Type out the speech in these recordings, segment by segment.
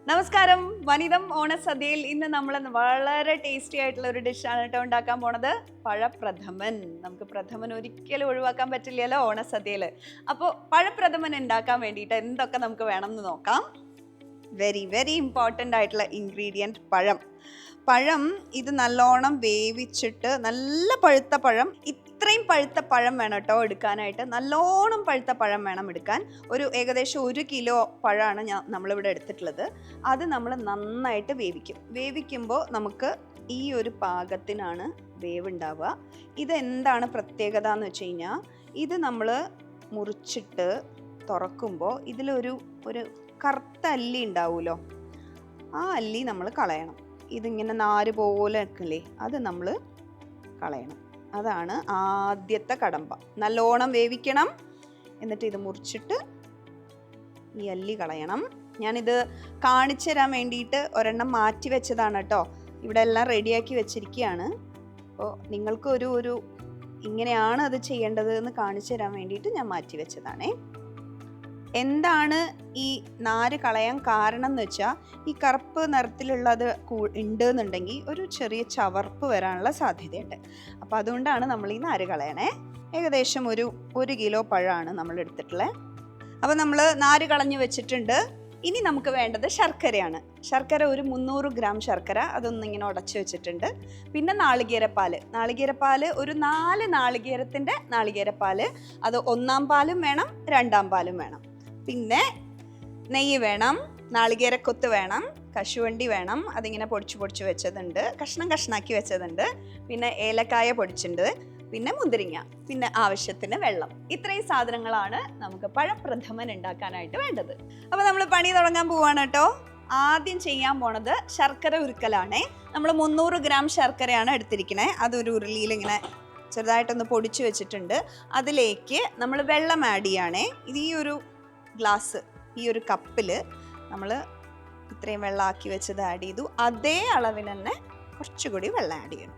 നമസ്കാരം. വനിതം ഓണസദ്യയിൽ ഇന്ന് നമ്മൾ വളരെ ടേസ്റ്റി ആയിട്ടുള്ള ഒരു ഡിഷാണ് കേട്ടോ ഉണ്ടാക്കാൻ പോണത്. പഴപ്രഥമൻ. നമുക്ക് പ്രഥമൻ ഒരിക്കലും ഒഴിവാക്കാൻ പറ്റില്ലല്ലോ ഓണസദ്യയിൽ. അപ്പോൾ പഴപ്രഥമൻ ഉണ്ടാക്കാൻ വേണ്ടിയിട്ട് എന്തൊക്കെ നമുക്ക് വേണം എന്ന് നോക്കാം. വെരി വെരി ഇമ്പോർട്ടൻ്റ് ആയിട്ടുള്ള ഇൻഗ്രീഡിയൻറ്റ് പഴം ഇത് നല്ലോണം വേവിച്ചിട്ട് നല്ല പഴുത്ത പഴം, ഇത്രയും പഴുത്ത പഴം വേണം കേട്ടോ എടുക്കാനായിട്ട്. നല്ലോണം പഴുത്ത പഴം വേണം എടുക്കാൻ. ഒരു ഏകദേശം 1 കിലോ പഴമാണ് നമ്മളിവിടെ എടുത്തിട്ടുള്ളത്. അത് നമ്മൾ നന്നായിട്ട് വേവിക്കുമ്പോൾ നമുക്ക് ഈ ഒരു പാകത്തിനാണ് വേവുണ്ടാവുക. ഇതെന്താണ് പ്രത്യേകത എന്ന് വെച്ച് കഴിഞ്ഞാൽ, ഇത് നമ്മൾ മുറിച്ചിട്ട് തുറക്കുമ്പോൾ ഇതിലൊരു കറുത്ത അല്ലി ഉണ്ടാവുമല്ലോ, ആ അല്ലി നമ്മൾ കളയണം. ഇതിങ്ങനെ നാര് പോലെ നിൽക്കില്ലേ, അത് നമ്മൾ കളയണം. അതാണ് ആദ്യത്തെ കടമ്പ. നല്ലോണം വേവിക്കണം, എന്നിട്ട് ഇത് മുറിച്ചിട്ട് ഈ അല്ലി കളയണം. ഞാനിത് കാണിച്ചു തരാൻ വേണ്ടിയിട്ട് ഒരെണ്ണം മാറ്റി വെച്ചതാണ് കേട്ടോ. ഇവിടെ എല്ലാം റെഡിയാക്കി വെച്ചിരിക്കുകയാണ്. അപ്പോൾ നിങ്ങൾക്ക് ഒരു ഇങ്ങനെയാണ് അത് ചെയ്യേണ്ടത് എന്ന് കാണിച്ചു തരാൻ വേണ്ടിയിട്ട് ഞാൻ മാറ്റി വെച്ചതാണേ. എന്താണ് ഈ നാര് കളയാൻ കാരണം എന്ന് വെച്ചാൽ, ഈ കറുപ്പ് നിറത്തിലുള്ളത് ഉണ്ട് എന്നുണ്ടെങ്കിൽ ഒരു ചെറിയ ചവർപ്പ് വരാനുള്ള സാധ്യതയുണ്ട്. അപ്പോൾ അതുകൊണ്ടാണ് നമ്മൾ ഈ നാര് കളയണേ. ഏകദേശം ഒരു കിലോ പഴമാണ് നമ്മൾ എടുത്തിട്ടുള്ളത്. അപ്പോൾ നമ്മൾ നാര് കളഞ്ഞ് വെച്ചിട്ടുണ്ട്. ഇനി നമുക്ക് വേണ്ടത് ശർക്കരയാണ്. ശർക്കര ഒരു 300 ഗ്രാം ശർക്കര, അതൊന്നിങ്ങനെ ഉടച്ച് വെച്ചിട്ടുണ്ട്. പിന്നെ നാളികേരപ്പാൽ ഒരു 4 നാളികേരത്തിൻ്റെ നാളികേരപ്പാൽ. അത് 1-ാം പാലും വേണം, 2-ാം പാലും വേണം. പിന്നെ നെയ്യ് വേണം, നാളികേരക്കൊത്ത് വേണം, കശുവണ്ടി വേണം, അതിങ്ങനെ പൊടിച്ച് വെച്ചതുണ്ട്, കഷ്ണാക്കി വെച്ചതുണ്ട്. പിന്നെ ഏലക്കായ പൊടിച്ചിട്ടുണ്ട്, പിന്നെ മുന്തിരിങ്ങ, പിന്നെ ആവശ്യത്തിന് വെള്ളം. ഇത്രയും സാധനങ്ങളാണ് നമുക്ക് പഴപ്രഥമൻ ഉണ്ടാക്കാനായിട്ട് വേണ്ടത്. അപ്പോൾ നമ്മൾ പണി തുടങ്ങാൻ പോവാണ് കേട്ടോ. ആദ്യം ചെയ്യാൻ പോണത് ശർക്കര ഉരുക്കലാണേ. നമ്മൾ 300 ഗ്രാം ശർക്കരയാണ് എടുത്തിരിക്കണേ. അതൊരു ഉരുളിയിൽ ഇങ്ങനെ ചെറുതായിട്ടൊന്ന് പൊടിച്ച് വെച്ചിട്ടുണ്ട്. അതിലേക്ക് നമ്മൾ വെള്ളം ആഡ് ചെയ്യണേ. ഇത് ഈ ഒരു ഗ്ലാസ്, ഈ ഒരു കപ്പിൽ നമ്മൾ ഇത്രയും വെള്ളം ആക്കി വെച്ചത് ആഡ് ചെയ്തു. അതേ അളവിന് തന്നെ കുറച്ചുകൂടി വെള്ളം ആഡ് ചെയ്യണം.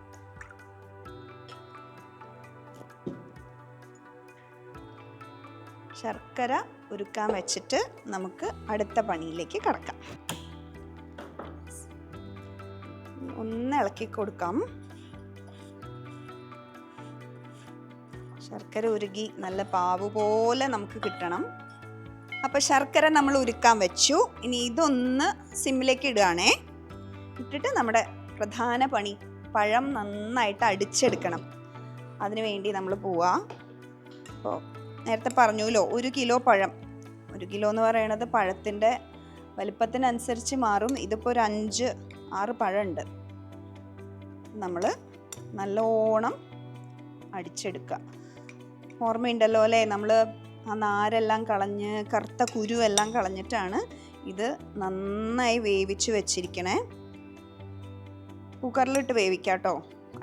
ശർക്കര ഉരുക്കാൻ വെച്ചിട്ട് നമുക്ക് അടുത്ത പണിയിലേക്ക് കടക്കാം. ഒന്ന് ഇളക്കി കൊടുക്കാം. ശർക്കര ഉരുകി നല്ല പാവ് പോലെ നമുക്ക് കിട്ടണം. അപ്പോൾ ശർക്കര നമ്മൾ ഉരുക്കാൻ വെച്ചു. ഇനി ഇതൊന്ന് സിമ്മിലേക്ക് ഇടുകയാണേ. ഇട്ടിട്ട് നമ്മുടെ പ്രധാന പണി, പഴം നന്നായിട്ട് അടിച്ചെടുക്കണം. അതിനു വേണ്ടി നമ്മൾ പോവാം. അപ്പോൾ നേരത്തെ പറഞ്ഞുല്ലോ, 1 കിലോ പഴം. 1 കിലോ എന്ന് പറയണത് പഴത്തിൻ്റെ വലിപ്പത്തിനനുസരിച്ച് മാറും. ഇതിപ്പോൾ ഒരു 5-6 പഴമുണ്ട്. നമ്മൾ നല്ലോണം അടിച്ചെടുക്കുക. ഓർമ്മയുണ്ടല്ലോ അല്ലേ, നമ്മൾ ആ നാരെല്ലാം കളഞ്ഞ് കറുത്ത കുരുവെല്ലാം കളഞ്ഞിട്ടാണ് ഇത് നന്നായി വേവിച്ച് വെച്ചിരിക്കണേ. കുക്കറിലിട്ട് വേവിക്കാം കേട്ടോ,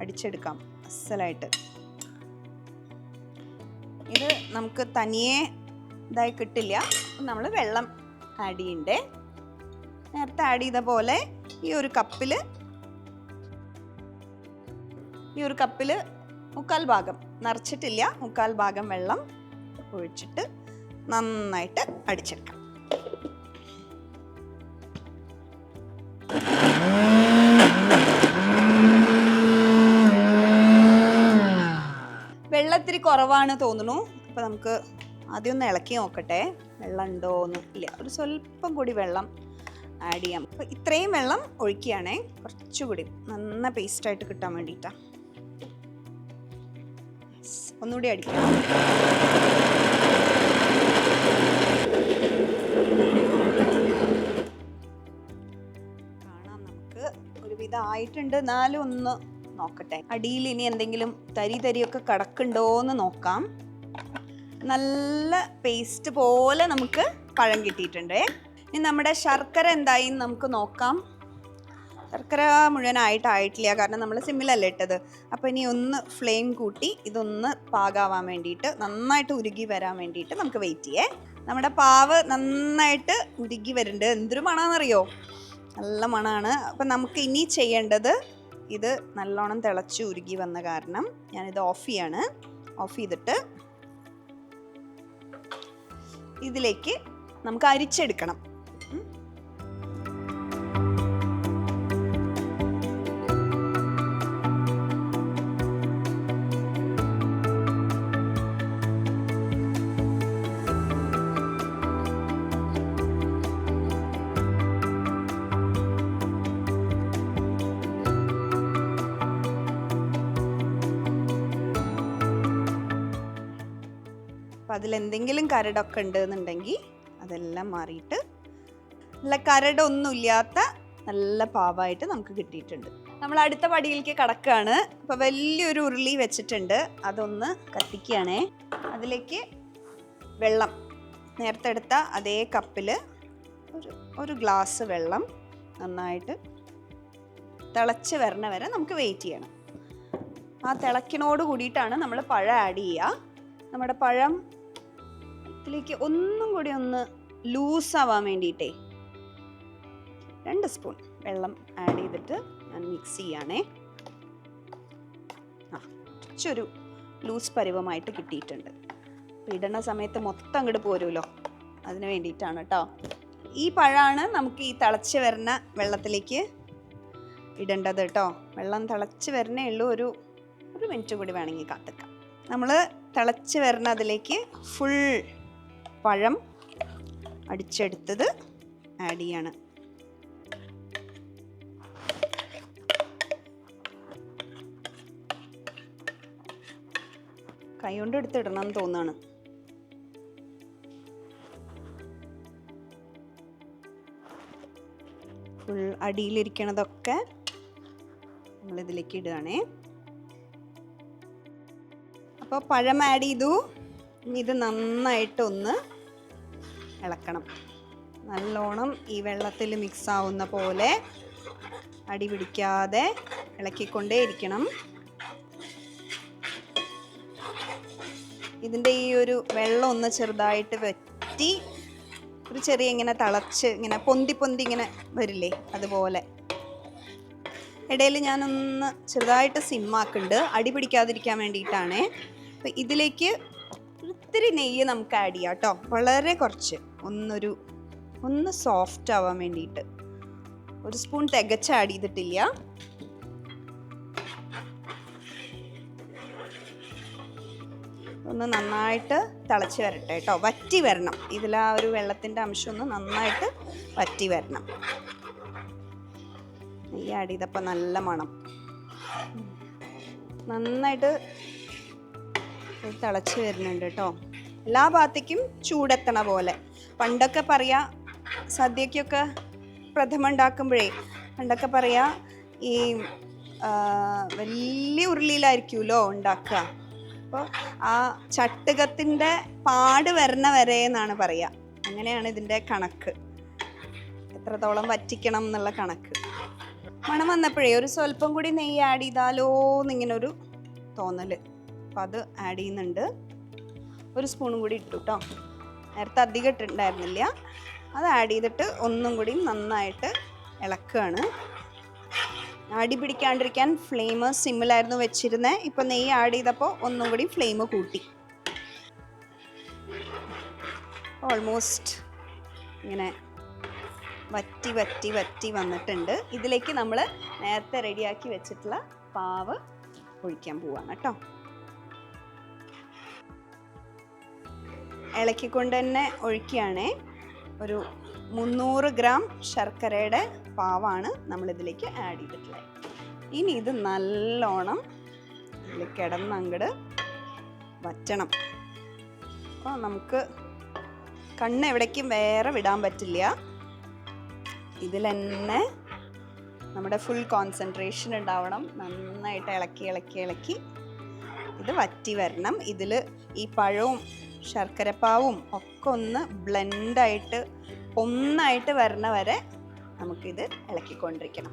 അടിച്ചെടുക്കാം അസലായിട്ട്. ഇത് നമുക്ക് തനിയെ ഇതായി കിട്ടില്ല. നമ്മൾ വെള്ളം ആഡ് ചെയ്യണ്ടേ. നേരത്തെ ആഡ് ചെയ്ത പോലെ ഈ ഒരു കപ്പിൽ 1/4 ഭാഗം നിറച്ചിട്ടില്ല, 1/4 ഭാഗം വെള്ളം ഒഴിച്ചിട്ട് നന്നായിട്ട് അടിച്ചെടുക്കാം. വെള്ളത്തിരി കുറവാണ് തോന്നുന്നു. അപ്പോൾ നമുക്ക് ആദ്യം ഒന്ന് ഇളക്കി നോക്കട്ടെ, വെള്ളം ഉണ്ടോയെന്ന്. ഇല്ല, ഒരു സ്വല്പം കൂടി വെള്ളം ആഡ് ചെയ്യാം. അപ്പോൾ ഇത്രയും വെള്ളം ഒഴിക്കുകയാണേ, കുറച്ചുകൂടി നന്ന പേസ്റ്റായിട്ട് കിട്ടാൻ വേണ്ടിയിട്ടാണ്. ഒന്നുകൂടി അടിക്കാം. കാണാം, നമുക്ക് ഒരുവിധം ആയിട്ടുണ്ട്. എന്നാലും ഒന്ന് നോക്കട്ടെ, അടിയിൽ ഇനി എന്തെങ്കിലും തരിയൊക്കെ കിടക്കുന്നുണ്ടോയെന്ന് നോക്കാം. നല്ല പേസ്റ്റ് പോലെ നമുക്ക് പഴം കിട്ടിയിട്ടുണ്ട്. ഇനി നമ്മുടെ ശർക്കര എന്തായി നമുക്ക് നോക്കാം. ശർക്കര മുഴുവനായിട്ടില്ല, കാരണം നമ്മൾ സിമ്മിലല്ലേ ഇട്ടത്. അപ്പോൾ ഇനി ഒന്ന് ഫ്ലെയിം കൂട്ടി ഇതൊന്ന് പാകാവാൻ വേണ്ടിയിട്ട്, നന്നായിട്ട് ഉരുകി വരാൻ വേണ്ടിയിട്ട് നമുക്ക് വെയിറ്റ് ചെയ്യേ. നമ്മുടെ പാവ് നന്നായിട്ട് ഉരുകി വരുന്നുണ്ട്. എന്തൊരു മണമെന്നറിയോ, നല്ല മണമാണ്. അപ്പം നമുക്ക് ഇനി ചെയ്യേണ്ടത്, ഇത് നല്ലോണം തിളച്ച് ഉരുകി വന്ന കാരണം ഞാനിത് ഓഫ് ചെയ്യാണ്. ഓഫ് ചെയ്തിട്ട് ഇതിലേക്ക് നമുക്ക് അരിച്ചെടുക്കണം. അപ്പം അതിലെന്തെങ്കിലും കരടൊക്കെ ഉണ്ടെന്നുണ്ടെങ്കിൽ അതെല്ലാം മാറിയിട്ട് നല്ല കരടൊന്നുമില്ലാത്ത നല്ല പാവായിട്ട് നമുക്ക് കിട്ടിയിട്ടുണ്ട്. നമ്മൾ അടുത്ത പടിയിലേക്ക് കടക്കുകയാണ്. അപ്പോൾ വലിയൊരു ഉരുളി വെച്ചിട്ടുണ്ട്, അതൊന്ന് കത്തിക്കുകയാണേ. അതിലേക്ക് വെള്ളം നേരത്തെ എടുത്ത അതേ കപ്പിൽ ഒരു ഗ്ലാസ് വെള്ളം നന്നായിട്ട് തിളച്ച് വരണ വരെ നമുക്ക് വെയിറ്റ് ചെയ്യണം. ആ തിളക്കിനോട് കൂടിയിട്ടാണ് നമ്മൾ പഴം ആഡ് ചെയ്യുക. നമ്മുടെ പഴം ഇതിലേക്ക് ഒന്നും കൂടി ഒന്ന് ലൂസാവാൻ വേണ്ടിയിട്ടേ 2 സ്പൂൺ വെള്ളം ആഡ് ചെയ്തിട്ട് ഞാൻ മിക്സ് ചെയ്യുകയാണേ. കുറച്ചൊരു ലൂസ് പരുവമായിട്ട് കിട്ടിയിട്ടുണ്ട്. ഇടുന്ന സമയത്ത് മൊത്തം അങ്ങോട്ട് പോരുമല്ലോ, അതിന് വേണ്ടിയിട്ടാണ് കേട്ടോ. ഈ പഴമാണ് നമുക്ക് ഈ തിളച്ച് വരുന്ന വെള്ളത്തിലേക്ക് ഇടേണ്ടത് കേട്ടോ. വെള്ളം തിളച്ച് വരണേ ഉള്ളൂ, ഒരു മിനിറ്റ് കൂടി വേണമെങ്കിൽ കാത്തിക്കാം. നമ്മൾ തിളച്ച് വരുന്ന അതിലേക്ക് ഫുൾ പഴം അടിച്ചെടുത്തത് ആഡ് ചെയ്യാണ്. കൈ കൊണ്ട് എടുത്തിടണം എന്ന് തോന്നുകയാണ്. ഫുൾ അടിയിലിരിക്കണതൊക്കെ നമ്മളിതിലേക്ക് ഇടുകയാണേ. അപ്പോൾ പഴം ആഡ് ചെയ്തു. ഇനി ഇത് നന്നായിട്ടൊന്ന് ഇളക്കണം. നല്ലോണം ഈ വെള്ളത്തിൽ മിക്സ് ആവുന്ന പോലെ അടി പിടിക്കാതെ ഇളക്കിക്കൊണ്ടേ ഇരിക്കണം. ഇതിൻ്റെ ഈ ഒരു വെള്ളം ഒന്ന് ചെറുതായിട്ട് വറ്റി ഒരു ചെറിയ ഇങ്ങനെ തിളച്ച് ഇങ്ങനെ പൊന്തി ഇങ്ങനെ വരില്ലേ, അതുപോലെ. ഇടയിൽ ഞാനൊന്ന് ചെറുതായിട്ട് സിമ്മാക്കുന്നുണ്ട്, അടി പിടിക്കാതിരിക്കാൻ വേണ്ടിയിട്ടാണ്. അപ്പം ഇതിലേക്ക് ഒത്തിരി നെയ്യ് നമുക്ക് ആഡ് ചെയ്യാം കേട്ടോ, വളരെ കുറച്ച്, ഒന്ന് സോഫ്റ്റ് ആവാൻ വേണ്ടിയിട്ട്. 1 സ്പൂൺ തികച്ച് ആഡ് ചെയ്തിട്ടില്ല. ഒന്ന് നന്നായിട്ട് തിളച്ച് വരട്ടെ കേട്ടോ, വറ്റി വരണം. ഇതിൽ ആ ഒരു വെള്ളത്തിൻ്റെ അംശം ഒന്ന് നന്നായിട്ട് വറ്റി വരണം. നെയ്യ് ആഡ് ചെയ്തപ്പോൾ നല്ല മണം, നന്നായിട്ട് തിളച്ച് വരുന്നുണ്ട് കേട്ടോ. എല്ലാ ഭാഗത്തേക്കും ചൂടെത്തണ പോലെ. പണ്ടൊക്കെ പറയാ, സദ്യക്കൊക്കെ പ്രഥമ ഉണ്ടാക്കുമ്പോഴേ പണ്ടൊക്കെ പറയാ ഈ വലിയ ഉരുളിയിലായിരിക്കുമല്ലോ ഉണ്ടാക്കുക. അപ്പോൾ ആ ചട്ടുകത്തിൻ്റെ പാട് വരണ വരെ എന്നാണ് പറയുക. അങ്ങനെയാണ് ഇതിൻ്റെ കണക്ക്, എത്രത്തോളം വറ്റിക്കണം എന്നുള്ള കണക്ക്. മണം വന്നപ്പോഴേ ഒരു സ്വല്പം കൂടി നെയ്യ് ആഡ് ചെയ്താലോ എന്നിങ്ങനൊരു തോന്നൽ. അപ്പോൾ അത് ആഡ് ചെയ്യുന്നുണ്ട്. 1 സ്പൂണും കൂടി ഇട്ടു കേട്ടോ, നേരത്തെ അധികം ഇട്ടിട്ടുണ്ടായിരുന്നില്ല. അത് ആഡ് ചെയ്തിട്ട് ഒന്നും കൂടി നന്നായിട്ട് ഇളക്കുകയാണ്. അടി പിടിക്കാണ്ടിരിക്കാൻ ഫ്ലെയിം സിമ്മിലായിരുന്നു വെച്ചിരുന്നത്. ഇപ്പം നെയ്യ് ആഡ് ചെയ്തപ്പോൾ ഒന്നും കൂടി ഫ്ലെയിം കൂട്ടി. ഓൾമോസ്റ്റ് ഇങ്ങനെ വറ്റി വറ്റി വറ്റി വന്നിട്ടുണ്ട്. ഇതിലേക്ക് നമ്മൾ നേരത്തെ റെഡിയാക്കി വെച്ചിട്ടുള്ള പാവ് ഒഴിക്കാൻ പോവാണ് കേട്ടോ. ഇളക്കിക്കൊണ്ട് തന്നെ ഒഴിക്കുകയാണേ. ഒരു 300 ഗ്രാം ശർക്കരയുടെ പാവാണ് നമ്മളിതിലേക്ക് ആഡ് ചെയ്തിട്ടുള്ളത്. ഇനി ഇത് നല്ലോണം ഇതിൽ കിടന്നങ്ങട് വറ്റണം. അപ്പോൾ നമുക്ക് കണ്ണ് എവിടേക്കും വേറെ വിടാൻ പറ്റില്ല. ഇതിൽ തന്നെ നമ്മുടെ ഫുൾ കോൺസെൻട്രേഷൻ ഉണ്ടാവണം. നന്നായിട്ട് ഇളക്കി ഇളക്കി ഇളക്കി ഇത് വറ്റി വരണം. ഇതിൽ ഈ പഴവും ശർക്കരപ്പാവും ഒക്കെ ഒന്ന് ബ്ലെൻഡായിട്ട് ഒന്നായിട്ട് വരണ വരെ നമുക്കിത് ഇളക്കിക്കൊണ്ടിരിക്കണം.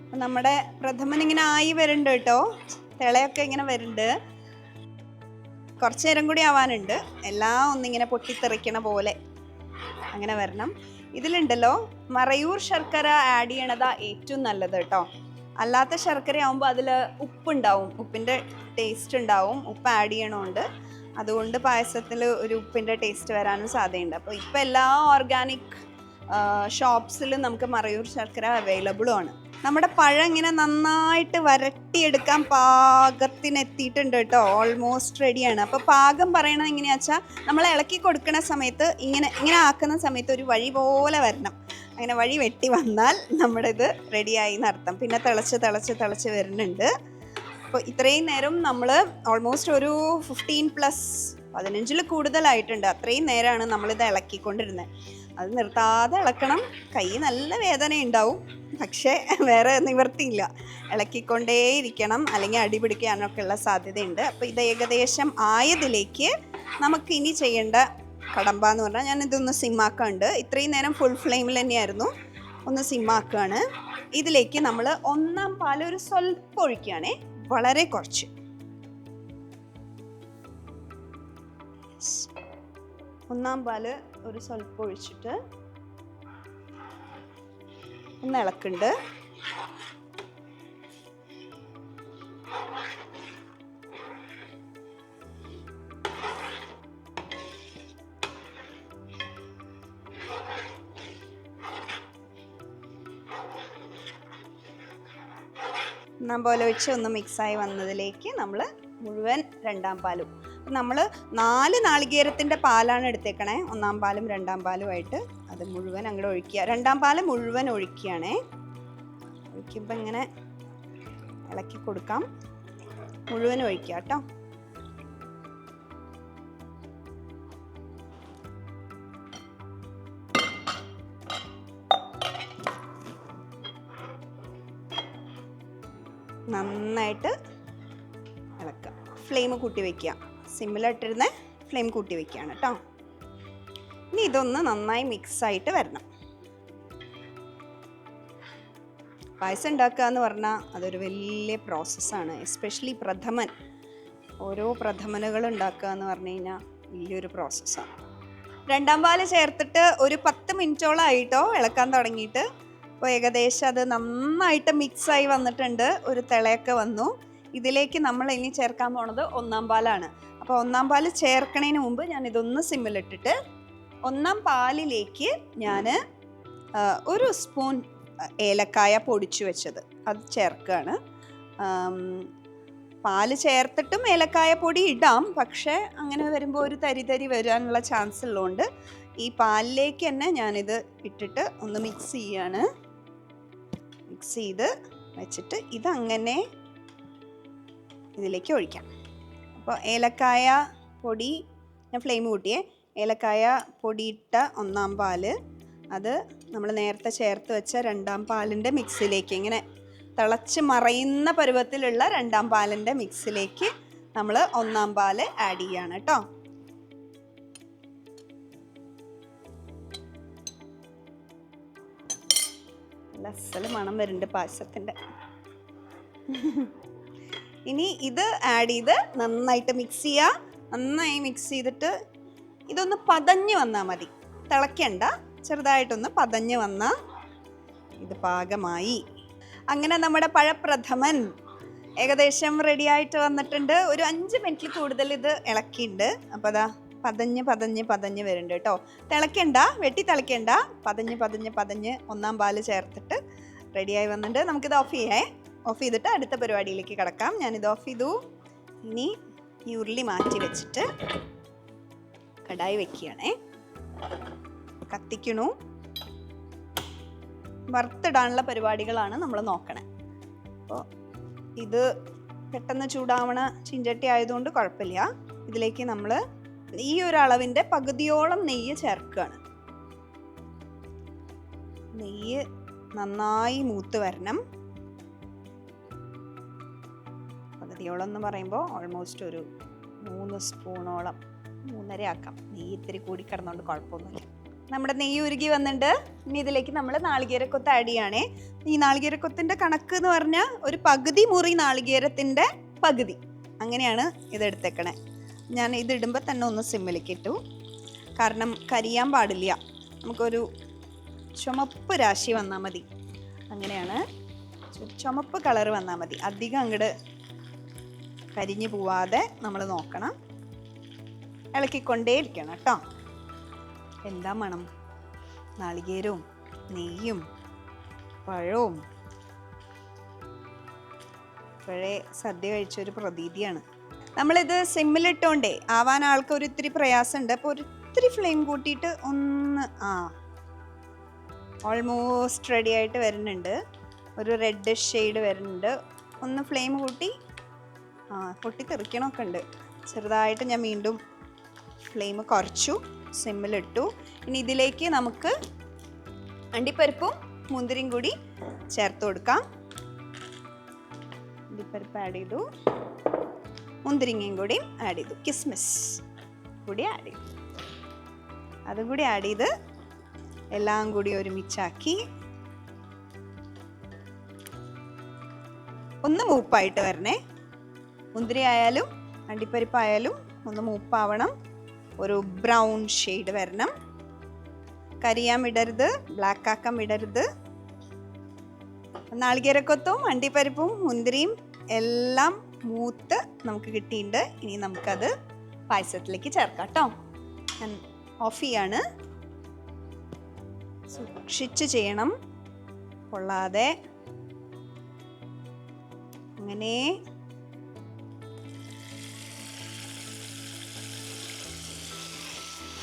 അപ്പം നമ്മുടെ പ്രഥമൻ ഇങ്ങനെ ആയി വരുന്നുണ്ട് കേട്ടോ, തിളയൊക്കെ ഇങ്ങനെ വരുന്നുണ്ട്. കുറച്ച് നേരം കൂടി ആവാനുണ്ട്. എല്ലാം ഒന്നിങ്ങനെ പൊട്ടിത്തെറിക്കണ പോലെ അങ്ങനെ വരണം. ഇതിലുണ്ടല്ലോ മറയൂർ ശർക്കര ആഡ് ചെയ്യണതാ ഏറ്റവും നല്ലത് കേട്ടോ. അല്ലാത്ത ശർക്കര ആകുമ്പോൾ അതിൽ ഉപ്പുണ്ടാവും, ഉപ്പിൻ്റെ ടേസ്റ്റ് ഉണ്ടാവും. ഉപ്പ് ആഡ് ചെയ്യണമുണ്ട്, അതുകൊണ്ട് പായസത്തിൽ ഒരു ഉപ്പിൻ്റെ ടേസ്റ്റ് വരാനും സാധ്യതയുണ്ട്. അപ്പോൾ ഇപ്പോൾ എല്ലാ ഓർഗാനിക് ഷോപ്സിലും നമുക്ക് മറയൂർ ശർക്കര അവൈലബിളും ആണ്. നമ്മുടെ പഴം ഇങ്ങനെ നന്നായിട്ട് വരട്ടിയെടുക്കാൻ പാകത്തിനെത്തിയിട്ടുണ്ട് കേട്ടോ. ഓൾമോസ്റ്റ് റെഡിയാണ്. അപ്പോൾ പാകം പറയണത് എങ്ങനെയാണെന്ന് വെച്ചാൽ നമ്മൾ ഇളക്കി കൊടുക്കുന്ന സമയത്ത് ഇങ്ങനെ ആക്കുന്ന സമയത്ത് ഒരു വഴി പോലെ വരണം. അങ്ങനെ വഴി വെട്ടി വന്നാൽ നമ്മുടെ ഇത് റെഡിയായി എന്നർത്ഥം. പിന്നെ തിളച്ച് വരുന്നുണ്ട്. അപ്പോൾ ഇത്രയും നേരം നമ്മൾ ഓൾമോസ്റ്റ് ഒരു 15+ 15-ൽ കൂടുതലായിട്ടുണ്ട്. അത്രയും നേരമാണ് നമ്മളിത് ഇളക്കിക്കൊണ്ടിരുന്നത്. അത് നിർത്താതെ ഇളക്കണം. കൈ നല്ല വേദന ഉണ്ടാവും, പക്ഷേ വേറെ നിവർത്തിയില്ല, ഇളക്കിക്കൊണ്ടേയിരിക്കണം, അല്ലെങ്കിൽ അടി പിടിക്കാനൊക്കെ ഉള്ള സാധ്യതയുണ്ട്. അപ്പോൾ ഇത് ഏകദേശം ആയതിലേക്ക് നമുക്ക് ഇനി ചെയ്യേണ്ട കടമ്പ എന്ന് പറഞ്ഞാൽ, ഞാനിതൊന്ന് സിമ്മാക്കാണ്ട്. ഇത്രയും നേരം ഫുൾ ഫ്ലെയിമിൽ തന്നെയായിരുന്നു, ഒന്ന് സിമ്മാക്കുകയാണ്. ഇതിലേക്ക് നമ്മൾ 1-ാം പാൽ ഒരു സ്വല്പം ഒഴിക്കുകയാണേ, വളരെ കുറച്ച്. 1-ാം പാൽ ഒരു സ്വല്പം ഒഴിച്ചിട്ട് ഒന്ന് ഇളക്കുന്നുണ്ട്. പോലെ ഒഴിച്ച് ഒന്ന് മിക്സായി വന്നതിലേക്ക് നമ്മൾ മുഴുവൻ 2-ാം പാലും, നമ്മൾ 4 നാളികേരത്തിൻ്റെ പാലാണ് എടുത്തേക്കണേ, 1-ാം പാലും 2-ാം പാലുമായിട്ട്. അത് മുഴുവൻ അങ്ങോട്ട് ഒഴിക്കുക. 2-ാം പാല് മുഴുവൻ ഒഴിക്കുകയാണേ. ഒഴിക്കുമ്പോൾ ഇങ്ങനെ ഇളക്കി കൊടുക്കാം. മുഴുവൻ ഒഴിക്കുക കേട്ടോ. നന്നായിട്ട് ഇളക്കുക. ഫ്ലെയിം കൂട്ടി വയ്ക്കുക. സിമ്മിലിട്ടിരുന്ന ഫ്ലെയിം കൂട്ടി വയ്ക്കുകയാണ് കേട്ടോ. ഇനി ഇതൊന്ന് നന്നായി മിക്സായിട്ട് വരണം. പായസം ഉണ്ടാക്കുക എന്ന് പറഞ്ഞാൽ അതൊരു വലിയ പ്രോസസ്സാണ്. എസ്പെഷ്യലി പ്രഥമൻ, ഓരോ പ്രഥമനുകൾ ഉണ്ടാക്കുക എന്ന് പറഞ്ഞു കഴിഞ്ഞാൽ വലിയൊരു പ്രോസസ്സാണ്. 2-ാം പാല് ചേർത്തിട്ട് ഒരു 10 മിനിറ്റോളം ആയിട്ടോ ഇളക്കാൻ തുടങ്ങിയിട്ട്. അപ്പോൾ ഏകദേശം അത് നന്നായിട്ട് മിക്സായി വന്നിട്ടുണ്ട്, ഒരു തിളയൊക്കെ വന്നു. ഇതിലേക്ക് നമ്മൾ ഇനി ചേർക്കാൻ പോണത് 1-ാം പാലാണ്. അപ്പോൾ 1-ാം പാല് ചേർക്കണതിന് മുമ്പ് ഞാൻ ഇതൊന്ന് സിമ്മിലിട്ടിട്ട് 1-ാം പാലിലേക്ക് ഞാൻ 1 സ്പൂൺ ഏലക്കായ പൊടിച്ചു വെച്ചത് അത് ചേർക്കുകയാണ്. പാല് ചേർത്തിട്ടും ഏലക്കായ പൊടി ഇടാം, പക്ഷേ അങ്ങനെ വരുമ്പോൾ ഒരു തരി വരാനുള്ള ചാൻസ് ഉള്ളതുകൊണ്ട് ഈ പാലിലേക്ക് തന്നെ ഞാനിത് ഇട്ടിട്ട് ഒന്ന് മിക്സ് ചെയ്യാണ്. മിക്സ് ചെയ്ത് വെച്ചിട്ട് ഇതങ്ങനെ ഇതിലേക്ക് ഒഴിക്കാം. അപ്പോൾ ഏലക്കായ പൊടി ഞാൻ ഫ്ലെയിം കൂട്ടിയേ. ഏലക്കായ പൊടിയിട്ട 1-ാം പാല് അത് നമ്മൾ നേരത്തെ ചേർത്ത് വെച്ച 2-ാം പാലിൻ്റെ മിക്സിലേക്ക്, ഇങ്ങനെ തിളച്ച് മറയുന്ന പരുവത്തിലുള്ള 2-ാം പാലിൻ്റെ മിക്സിലേക്ക് നമ്മൾ 1-ാം പാല് ആഡ് ചെയ്യാണ് കേട്ടോ. അസല് മണം വരുന്നുണ്ട് പായസത്തിൻ്റെ. ഇനി ഇത് ആഡ് ചെയ്ത് നന്നായിട്ട് മിക്സ് ചെയ്യുക. നന്നായി മിക്സ് ചെയ്തിട്ട് ഇതൊന്ന് പതഞ്ഞ് വന്നാൽ മതി, തിളയ്ക്കണ്ട, ചെറുതായിട്ടൊന്ന് പതഞ്ഞ് വന്നാൽ ഇത് പാകമായി. അങ്ങനെ നമ്മുടെ പഴപ്രഥമൻ ഏകദേശം റെഡി ആയിട്ട് വന്നിട്ടുണ്ട്. ഒരു 5 മിനിറ്റിൽ കൂടുതൽ ഇത് ഇളക്കിയിട്ടുണ്ട്. അപ്പോൾ അതാ പതഞ്ഞ് വരുന്നുണ്ട് കേട്ടോ. തിളയ്ക്കണ്ട, വെട്ടി തിളയ്ക്കണ്ട, പതഞ്ഞ് 1-ാം പാല് ചേർത്തിട്ട് റെഡിയായി വന്നിട്ടുണ്ട്. നമുക്കിത് ഓഫ് ചെയ്യേ. ഓഫ് ചെയ്തിട്ട് അടുത്ത പരിപാടിയിലേക്ക് കിടക്കാം. ഞാനിത് ഓഫ് ചെയ്തു. ഇനി ഈ ഉരുളി മാറ്റി വെച്ചിട്ട് കടായി വെക്കുകയാണേ. കത്തിക്കണു. വറുത്തിടാനുള്ള പരിപാടികളാണ് നമ്മൾ നോക്കണേ. അപ്പോൾ ഇത് പെട്ടെന്ന് ചൂടാവണ ചീഞ്ചട്ടി ആയതുകൊണ്ട് കുഴപ്പമില്ല. ഇതിലേക്ക് നമ്മൾ ഈ ഒരു അളവിൻ്റെ പകുതിയോളം നെയ്യ് ചേർക്കുകയാണ്. നെയ്യ് നന്നായി മൂത്ത് വരണം. പകുതിയോളം എന്ന് പറയുമ്പോൾ ഓൾമോസ്റ്റ് ഒരു 3 സ്പൂണോളം, 3.5 ആക്കാം. നെയ്യ് ഇത്തിരി കൂടി കിടന്നുകൊണ്ട് കുഴപ്പമൊന്നുമില്ല. നമ്മുടെ നെയ്യ് ഉരുകി വന്നിട്ടുണ്ട്. ഇനി ഇതിലേക്ക് നമ്മൾ നാളികേരക്കൊത്ത് ആഡ് ചെയ്യണേ. ഈ നാളികേരക്കൊത്തിൻ്റെ കണക്ക് എന്ന് പറഞ്ഞാൽ ഒരു പകുതി മുറി നാളികേരത്തിൻ്റെ പകുതി, അങ്ങനെയാണ് ഇതെടുത്തേക്കണേ. ഞാൻ ഇതിടുമ്പോൾ തന്നെ ഒന്ന് സിമ്മിലേക്ക് ഇട്ടു, കാരണം കരിയാൻ പാടില്ല. നമുക്കൊരു ചുമപ്പ് രാശി വന്നാൽ മതി, അങ്ങനെയാണ്. ചുമപ്പ് കളർ വന്നാൽ മതി, അധികം അങ്ങോട്ട് കരിഞ്ഞു പോവാതെ നമ്മൾ നോക്കണം. ഇളക്കിക്കൊണ്ടേ ഇരിക്കണം കേട്ടോ. എന്താ മണം! നാളികേരവും നെയ്യും പഴവും. ഇപ്പോഴേ സദ്യ കഴിച്ചൊരു പ്രതീതിയാണ്. നമ്മളിത് സിമ്മിലിട്ടോണ്ടേ ആവാൻ ആൾക്കൊരു ഇത്തിരി പ്രയാസമുണ്ട്. അപ്പോൾ ഒരിത്തിരി ഫ്ലെയിം കൂട്ടിയിട്ട് ഒന്ന് ഓൾമോസ്റ്റ് റെഡി ആയിട്ട് വരുന്നുണ്ട്. ഒരു റെഡ് ഷെയ്ഡ് വരുന്നുണ്ട്. ഒന്ന് ഫ്ലെയിം കൂട്ടി പൊട്ടിത്തെറിക്കണമൊക്കെ ഉണ്ട്. ചെറുതായിട്ട് ഞാൻ വീണ്ടും ഫ്ലെയിം കുറച്ചു, സിമ്മിലിട്ടു. ഇനി ഇതിലേക്ക് നമുക്ക് അണ്ടിപ്പരിപ്പും മുന്തിരിയും കൂടി ചേർത്ത് കൊടുക്കാം. അണ്ടിപ്പരിപ്പ് ആഡ് ചെയ്തു, മുന്തിരിങ്ങയും കൂടി ആഡ് ചെയ്തു, കിസ്മിസ് കൂടി ആഡ് ചെയ്തു. അതും കൂടി ആഡ് ചെയ്ത് എല്ലാം കൂടി ഒരുമിച്ചാക്കി ഒന്ന് മൂപ്പായിട്ട് വരണേ. മുന്തിരി ആയാലും അണ്ടിപ്പരിപ്പായാലും ഒന്ന് മൂപ്പാവണം, ഒരു ബ്രൗൺ ഷെയ്ഡ് വരണം. കരിയാൻ വിടരുത്, ബ്ലാക്ക് ആക്കാൻ വിടരുത്. നാളികേരക്കൊത്തും അണ്ടിപ്പരിപ്പും മുന്തിരിയും എല്ലാം മൂത്ത് നമുക്ക് കിട്ടിയിട്ടുണ്ട്. ഇനി നമുക്കത് പായസത്തിലേക്ക് ചേർക്കാം കേട്ടോ. ഞാൻ ഓഫ് ചെയ്യാണ്. സൂക്ഷിച്ച് ചെയ്യണം, കൊള്ളാതെ. അങ്ങനെ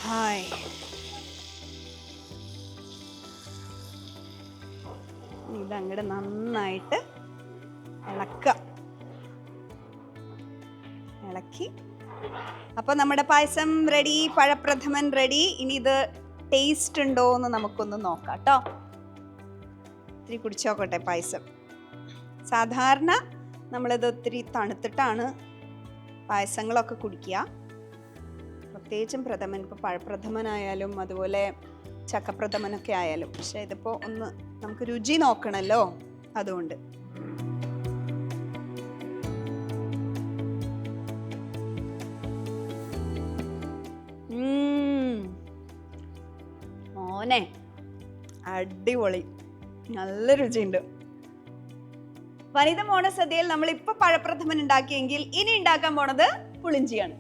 ഹായ്, ഇതങ്ങോട്ട് നന്നായിട്ട് ഇളക്കി. അപ്പോൾ നമ്മുടെ പായസം റെഡി, പഴപ്രഥമൻ റെഡി. ഇനി ഇത് ടേസ്റ്റ് ഉണ്ടോ എന്ന് നമുക്കൊന്ന് നോക്കാം കേട്ടോ. ഇത്തിരി കുടിച്ചു നോക്കട്ടെ പായസം. സാധാരണ നമ്മളിത് ഒത്തിരി തണുത്തിട്ടാണ് പായസങ്ങളൊക്കെ കുടിക്കുക, പ്രത്യേകിച്ചും പ്രഥമൻ. ഇപ്പോൾ പഴപ്രഥമനായാലും അതുപോലെ ചക്കപ്രഥമനൊക്കെ ആയാലും. പക്ഷെ ഇതിപ്പോൾ ഒന്ന് നമുക്ക് രുചി നോക്കണമല്ലോ, അതുകൊണ്ട്. മോനെ അടിപൊളി, നല്ല രുചിയുണ്ട്. വനിത ഓണസദ്യയിൽ നമ്മൾ ഇപ്പൊ പഴപ്രഥമൻ ഉണ്ടാക്കിയെങ്കിൽ ഇനി ഉണ്ടാക്കാൻ പോണത് പുളിഞ്ചിയാണ്.